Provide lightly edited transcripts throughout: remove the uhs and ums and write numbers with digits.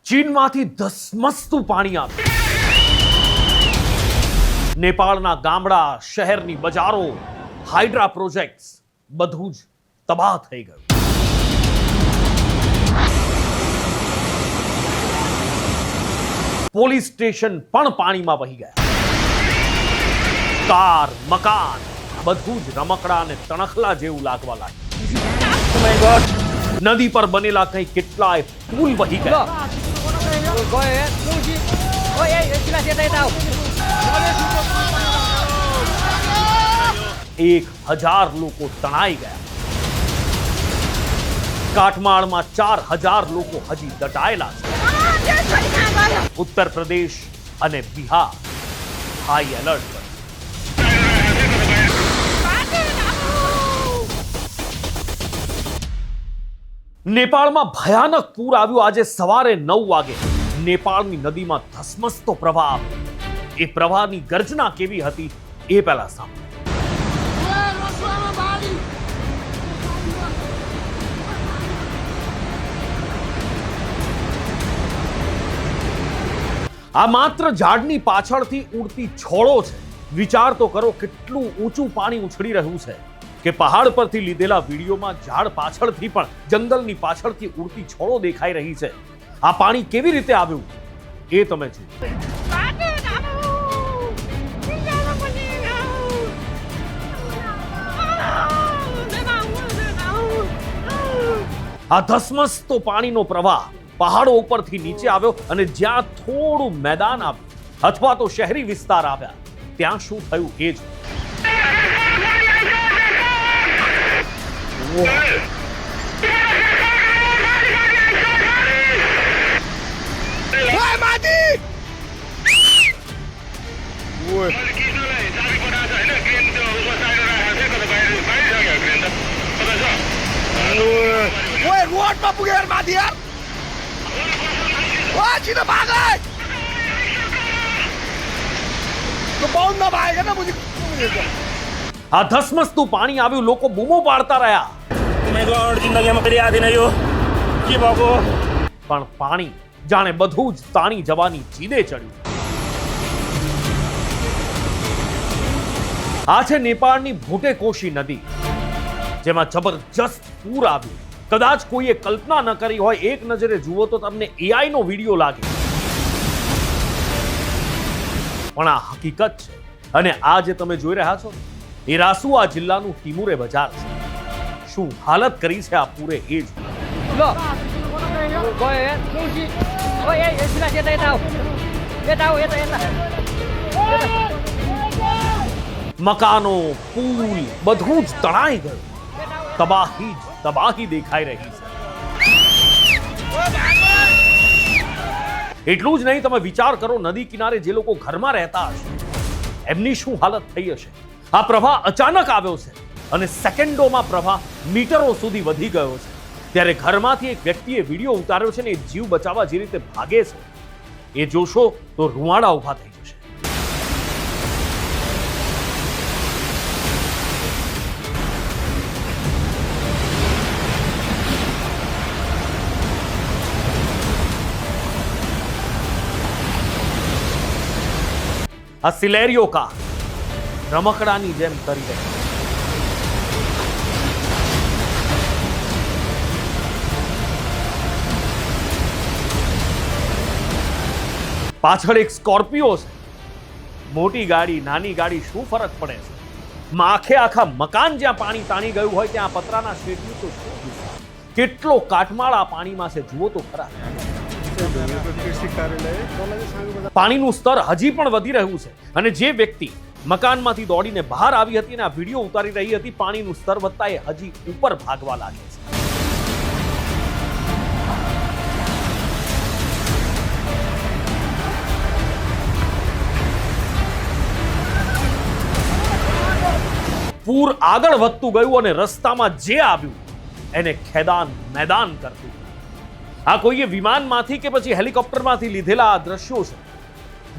ચીનમાંથી ધસમસતું પાણી આવ્યું। નેપાળના ગામડા, શહેરની બજારો, હાઇડ્રા પ્રોજેક્ટ્સ બધું જ તબાહ થઈ ગયું। પોલીસ સ્ટેશન પણ પાણીમાં વહી ગયા। કાર, મકાન બધું જ રમકડા અને તણખલા જેવું લાગવા લાગ્યું। નદી પર બનેલા કંઈ કેટલાય પુલ વહી ગયા। 1000 લોકો તણાઈ ગયા। કાટમાળમાં 4000 લોકો હજી દટાયેલા છે। ઉત્તર પ્રદેશ અને બિહાર હાઈ એલર્ટ પર। નેપાળમાં ભયાનક પૂર આવ્યું। આજે સવારે 9 વાગે નેપાળની નદીમાં ધસમસતો પ્રવાહ આવ્યો। એ પ્રવાહની ગર્જના કેવી હતી એ પહેલા સાંભળો। આ માત્ર ઝાડની પાછળથી ઉડતી છોડો છે। વિચાર તો કરો કેટલું ઊંચું પાણી ઉછળી રહ્યું છે કે પહાડ પરથી લીધેલા વિડીયોમાં ઝાડ પાછળથી પણ જંગલની પાછળથી ઉડતી છોડો દેખાઈ રહી છે। આ પાણી કેવી રીતે આવ્યું એ તમે જુઓ। આ ધસમસતો પાણીનો પ્રવાહ પહાડો ઉપરથી નીચે આવ્યો અને જ્યાં થોડું મેદાન આવ્યું અથવા તો શહેરી વિસ્તાર આવ્યા ત્યાં શું થયું એ જ। રોડમાં પુગેર માથી યાર સીધા ભાગે તો બાઉન્ડ ના ભાગે ને મુझे આ ધસમસતું પાણી આવ્યું। લોકો બૂમો પાડતા રહ્યા પણ પાણી જાણે બધું જ તાણી જવાની જીદે ચડ્યું। આ છે નેપાળની ભૂટેકોશી નદી જેમાં જબરજસ્ત પૂર આવ્યું। કદાચ કોઈએ કલ્પના ન કરી હોય। એક નજરે જુઓ તો તમને એઆઈ નો વિડીયો લાગે પણ આ હકીકત છે। અને આ જે તમે જોઈ રહ્યા છો એ રાસુઆ જિલ્લાનું ટિમુરે બજાર છે। શું હાલત કરી છે આ પૂરે એ જ। મકાનો, પુલ બધું જ તણાઈ ગયું। તબાહી જ તબાહી દેખાઈ રહી છે। એટલું જ નહીં, તમે વિચાર કરો નદી કિનારે જે લોકો ઘરમાં રહેતા હશે એમની શું હાલત થઈ હશે। આ પ્રવાહ અચાનક આવ્યો છે અને સેકન્ડોમાં પ્રવાહ મીટરો સુધી વધી ગયો છે। ત્યારે ઘરમાંથી એક વ્યક્તિએ વિડીયો ઉતાર્યો છે ને એ જીવ બચાવવા જે રીતે ભાગે છે એ જોશો તો રૂવાડા ઊભા થઈ જશે। આ સિલેરિયો કાર રમકડાની જેમ તરી રહી। પાછળ એક સ્કોર્પિયો છે। મોટી ગાડી, નાની ગાડી શું ફરક પડે છે। આખે આખા મકાન જ્યાં પાણી તાણી ગયું હોય ત્યાં પતરાના શેડનું તો શું વિસ્તાર। કેટલો કાટમાળ આ પાણીમાં છે જુઓ તો ખરા। પાણીનું સ્તર હજી પણ વધી રહ્યું છે અને જે વ્યક્તિ મકાનમાંથી દોડીને બહાર આવી હતી અને આ વિડીયો ઉતારી રહી હતી પાણીનું સ્તર વધતા એ હજી ઉપર ભાગવા લાગે છે। પૂર આગળ વધતું ગયું અને રસ્તામાં જે આવ્યું એને ખેદાન મેદાન કરતું। આ કોઈએ વિમાનમાંથી કે પછી હેલિકોપ્ટરમાંથી લીધેલા આ દ્રશ્યો છે।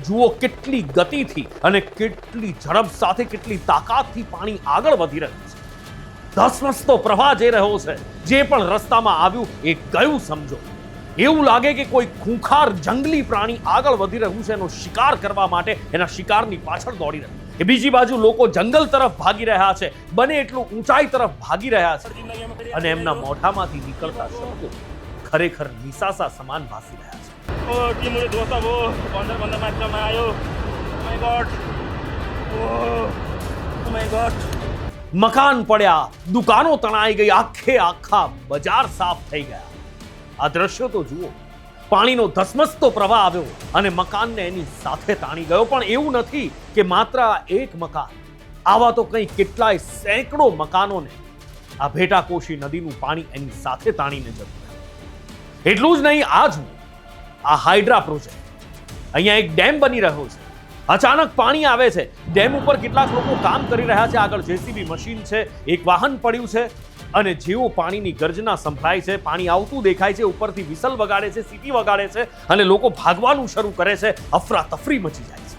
જુઓ કેટલી ગતિથી અને કેટલી ઝડપ સાથે કેટલી તાકાતથી પાણી આગળ વધી રહ્યું છે। ધસમસતો પ્રવાહ જઈ રહ્યો છે। જે પણ રસ્તામાં આવ્યું એ ગયું સમજો। એવું લાગે કે કોઈ ખૂંખાર જંગલી પ્રાણી આગળ વધી રહ્યું છે, એનો શિકાર કરવા માટે એના શિકારની પાછળ દોડી રહ્યું છે. બીજી બાજુ લોકો જંગલ તરફ ભાગી રહ્યા છે, બને એટલું ઊંચાઈ તરફ ભાગી રહ્યા છે અને એમના મોઢામાંથી નીકળતા શબ્દો ખરેખર નિસાસા સમાન ભાસી રહ્યા છે. Oh, कि मुझे दोस्त था वो बंदर मैच में आयो. Oh my god. Oh my god. મકાન પડ્યા, દુકાનો તણાઈ ગઈ, આખા બજાર સાફ થઈ ગયા. આ દ્રશ્યો તો જુઓ. પાણીનો ધસમસતો પ્રવાહ આવ્યો અને મકાનને એની સાથે તાણી ગયો. પણ એવું નથી કે માત્ર એક મકાન, આવા તો કંઈ કેટલાય સેંકડો મકાનોને આ ભેટાકોશી નદીનું પાણી એની સાથે તાણીને જતું રહ્યું. એટલું જ નહીં, આ જુઓ, આ હાઇડ્રા પ્રોજેક્ટ, અહીંયા એક ડેમ બની રહ્યો છે. અચાનક પાણી આવે છે, ડેમ ઉપર કેટલાક લોકો કામ કરી રહ્યા છે, આગળ જેસીબી મશીન છે, એક વાહન પડ્યું છે અને જેવો પાણીની ગર્જના સંભળાય છે, પાણી આવતું દેખાય છે, ઉપરથી વિસલ વગાડે છે, સીટી વગાડે છે અને લોકો ભાગવાનું શરૂ કરે છે. અફરાતફરી મચી જાય છે.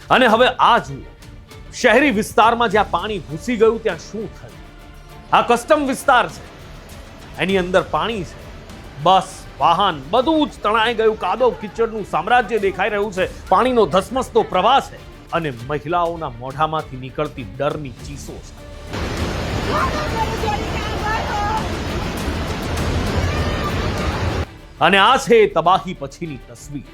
અને હવે આ જુઓ, શહેરી વિસ્તારમાં જ્યાં પાણી ઘૂસી ગયું ત્યાં શું થયું. આ કસ્ટમ વિસ્તાર છે, એની અંદર પાણી છે, બસ વાહન બધું જ તણાઈ ગયું. કાદવ કિચડનું સામ્રાજ્ય દેખાઈ રહ્યું છે, પાણીનો ધસમસતો પ્રવાહ છે અને મહિલાઓના મોઢામાંથી નીકળતી ડરની ચીસો છે. અને આ છે તબાહી પછીની તસવીર.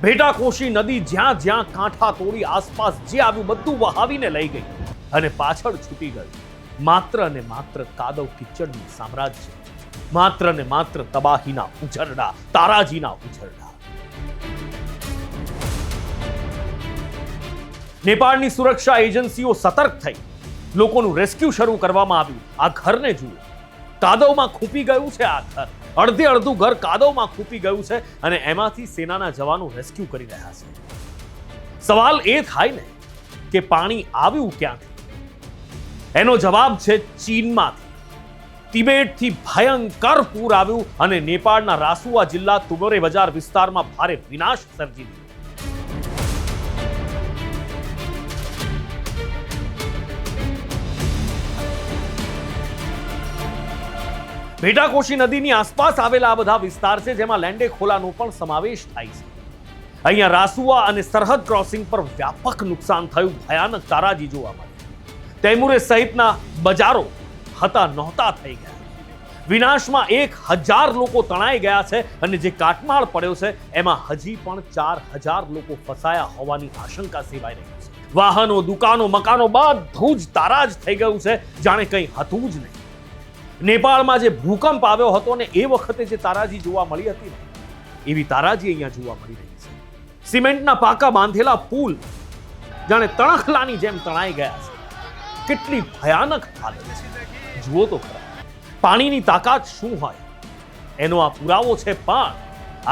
ભેટાકોશી નદી જ્યાં જ્યાં કાંઠા તોડી આસપાસ જે આવ્યું બધું વહાવીને લઈ ગઈ અને પાછળ છૂટી ગયું માત્ર ને માત્ર કાદવ કિચડનું સામ્રાજ્ય, માત્ર ને માત્ર તબાહીના ઉછરડા, તારાજીના ઉછરડા. નેપાળની સુરક્ષા એજન્સીઓ સતર્ક થઈ, લોકોનું રેસ્ક્યુ શરૂ કરવામાં આવ્યું. આ ઘરને જુઓ, કાદવમાં ખૂંપી ગયું છે આ ઘર. અડધે અડધું ઘર કાદવમાં ખૂંપી ગયું છે અને એમાંથી સેનાના જવાનો રેસ્ક્યુ કરી રહ્યા છે. સવાલ એ થાય ને કે પાણી આવ્યું ક્યાંથી? એનો જવાબ છે ચીનમાંથી. તિબેટથી ભયંકર પૂર આવ્યું અને નેપાળના રાસુઆ જિલ્લા તુગરે બજાર વિસ્તારમાં ભારે વિનાશ સર્જી દીધો. ભેટાકોશી નદીની આસપાસ આવેલા આ બધા વિસ્તાર છે જેમાં લેંડેખોલાનો પણ સમાવેશ થાય છે. અહીંયા રાસુઆ અને સરહદ ક્રોસિંગ પર વ્યાપક નુકસાન થયું, ભયાનક તારાજી જોવા મળી. તૈમુરે સહિતના બજારો હતા નહોતા થઈ ગયા. વિનાશમાં 1000 લોકો તણાઈ ગયા છે અને જે કાટમાળ પડ્યો છે એમાં હજી પણ 4000 લોકો ફસાયા હોવાની આશંકા સેવાઈ રહી છે. વાહનો, દુકાનો, મકાનો બધું જ તારાજ થઈ ગયું છે, જાણે કંઈ હતું જ નહીં. નેપાળમાં જે ભૂકંપ આવ્યો હતો ને એ વખતે જે તારાજી જોવા મળી હતી ને એવી તારાજી અહીંયા જોવા મળી રહી છે. સિમેન્ટના પાકા બાંધેલા પુલ જાણે તણખલાની જેમ તણાઈ ગયા છે. કેટલી ભયાનક હાલત છે, જુઓ તો ખરા. પાણીની તાકાત શું હોય એનો આ પુરાવો છે. પણ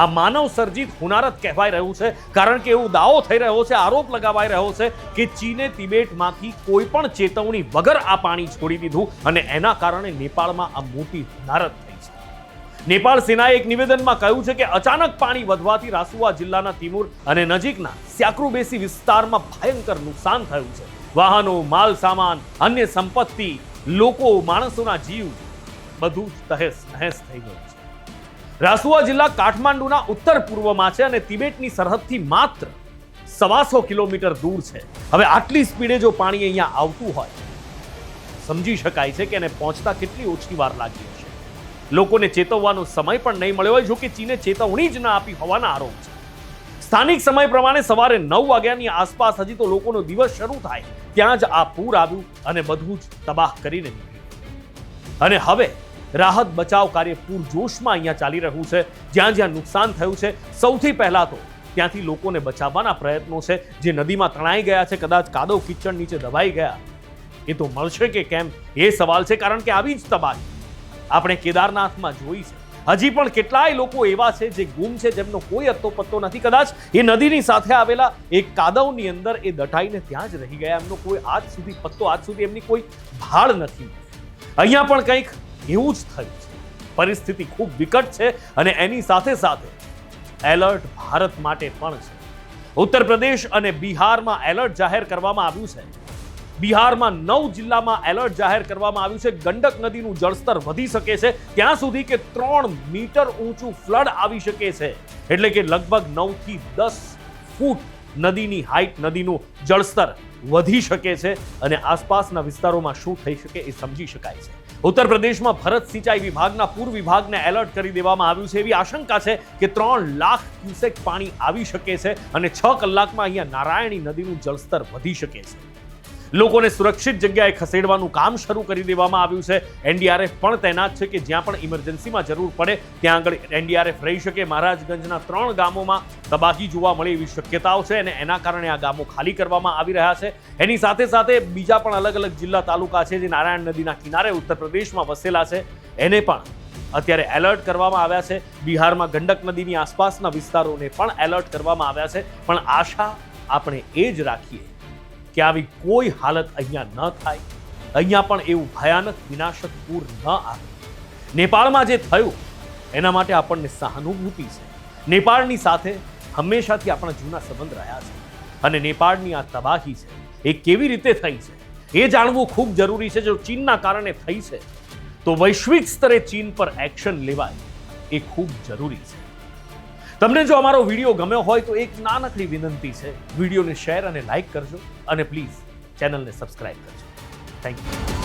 આ માનવ સર્જિત હુનારત કહેવાય રહ્યું છે, કારણ કે એવું દાવો થઈ રહ્યો છે, આરોપ લગાવાઈ રહ્યો છે કે ચીને તિબેટમાંથી કોઈ પણ ચેતવણી વગર આ પાણી છોડી દીધું અને એના કારણે નેપાળમાં આ મોટી હુનારત થઈ છે. નેપાળ સેનાએ એક નિવેદનમાં કહ્યું છે કે અચાનક પાણી વધવાથી રાસુઆ જિલ્લાના તિમુર અને નજીકના સ્યાક્રુબેસી વિસ્તારમાં ભયંકર નુકસાન થયું છે. વાહનો, માલ સામાન, અન્ય સંપત્તિ, લોકો, માણસોના જીવ બધું જ તહેસ નહેસ થઈ ગયું છે. રાસુઆ જિલ્લા કાઠમાંડુના ઉત્તર પૂર્વમાં છે અને તિબેટની સરહદથી માત્ર 125 કિલોમીટર દૂર છે. હવે આટલી સ્પીડે જો પાણી અહીંયા આવતું હોય, સમજી શકાય છે કે એને પહોંચતા કેટલી ઓછી વાર લાગી હશે. લોકોને ચેતવવાનો સમય પણ નહીં મળ્યો હોય, જો કે ચીને ચેતવણી જ ના આપી હોવાના આરોપ છે. સ્થાનિક સમય પ્રમાણે સવારે 9 વાગ્યાની આસપાસ હજી તો લોકોનો દિવસ શરૂ થાય ત્યાં જ આ પૂર આવ્યું અને બધું જ તબાહ કરીને નીકળ્યું. અને હવે રાહત બચાવ કાર્ય પૂરજોશમાં અહીંયા ચાલી રહ્યું છે. જ્યાં જ્યાં નુકસાન થયું છે, સૌથી પહેલા તો ત્યાંથી લોકોને બચાવવાના પ્રયત્નો છે. જે નદીમાં તણાઈ ગયા છે, કદાચ કાદવ કિચડ નીચે દબાઈ ગયા, એ તો મળશે કે કેમ એ સવાલ છે, કારણ કે આવી જ તબાહી આપણે કેદારનાથમાં જોઈ છે. હજી પણ કેટલાય લોકો એવા છે જે ગુમ છે, જેમનો કોઈ અત્તો પત્તો નથી. કદાચ એ નદીની સાથે આવેલા એક કાદવની અંદર એ દટાઈને ત્યાં જ રહી ગયા, એમનો કોઈ આજ સુધી એમની કોઈ ભાળ નથી. અહીંયા પણ કંઈક એવું જ થયું છે. પરિસ્થિતિ ખૂબ વિકટ છે અને એની સાથે સાથે એલર્ટ ભારત માટે પણ છે. ઉત્તર પ્રદેશ અને બિહારમાં એલર્ટ જાહેર કરવામાં આવ્યું છે. બિહારમાં 9 જિલ્લામાં એલર્ટ જાહેર કરવામાં આવ્યું છે. ગંડક નદીનું જળસ્તર વધી શકે છે ત્યાં સુધી કે 3 મીટર ઊંચું ફ્લડ આવી શકે છે. એટલે કે લગભગ 9 થી 10 ફૂટ નદીની હાઈટ, નદીનું જળસ્તર વધી શકે છે અને આસપાસના વિસ્તારોમાં શું થઈ શકે એ સમજી શકાય છે. ઉત્તર પ્રદેશમાં ભરત સિંચાઈ વિભાગના પૂર વિભાગને એલર્ટ કરી દેવામાં આવ્યું છે. એવી આશંકા છે કે 3 લાખ ક્યુસેક પાણી આવી શકે છે અને 6 કલાકમાં અહીંયા નારાયણી નદીનું જળસ્તર વધી શકે છે. લોકોને સુરક્ષિત જગ્યાએ ખસેડવાનું કામ શરૂ કરી દેવામાં આવ્યું છે. એનડીઆરએફ પણ તૈનાત છે કે જ્યાં પણ ઇમરજન્સીમાં જરૂર પડે ત્યાં આગળ એનડીઆરએફ રહી શકે. મહારાજગંજના 3 ગામોમાં તબાહી જોવા મળે એવી શક્યતાઓ છે અને એના કારણે આ ગામો ખાલી કરવામાં આવી રહ્યા છે. એની સાથે સાથે બીજા પણ અલગ અલગ જિલ્લા તાલુકા છે જે નારાયણ નદીના કિનારે ઉત્તર પ્રદેશમાં વસેલા છે એને પણ અત્યારે એલર્ટ કરવામાં આવ્યા છે. બિહારમાં ગંડક નદીની આસપાસના વિસ્તારોને પણ એલર્ટ કરવામાં આવ્યા છે. પણ આશા આપણે એ જ રાખીએ કે આવી કોઈ હાલત અહીંયા ન થાય, અહીંયા પણ એવું ભયાનક વિનાશક પૂર ન આવે. નેપાળમાં જે થયું એના માટે આપણને સહાનુભૂતિ છે. નેપાળની સાથે હંમેશાથી આપણા જૂના સંબંધ રહ્યા છે અને નેપાળની આ તબાહી છે એ કેવી રીતે થઈ છે એ જાણવું ખૂબ જરૂરી છે. જો ચીનના કારણે થઈ છે તો વૈશ્વિક સ્તરે ચીન પર એક્શન લેવાય એ ખૂબ જરૂરી છે. તમને જો અમારો વિડીયો ગમ્યો હોય તો એક નાનકડી વિનંતી છે, વિડીયોને શેર અને લાઈક કરજો અને પ્લીઝ ચેનલને સબસ્ક્રાઇબ કરજો. Thank you.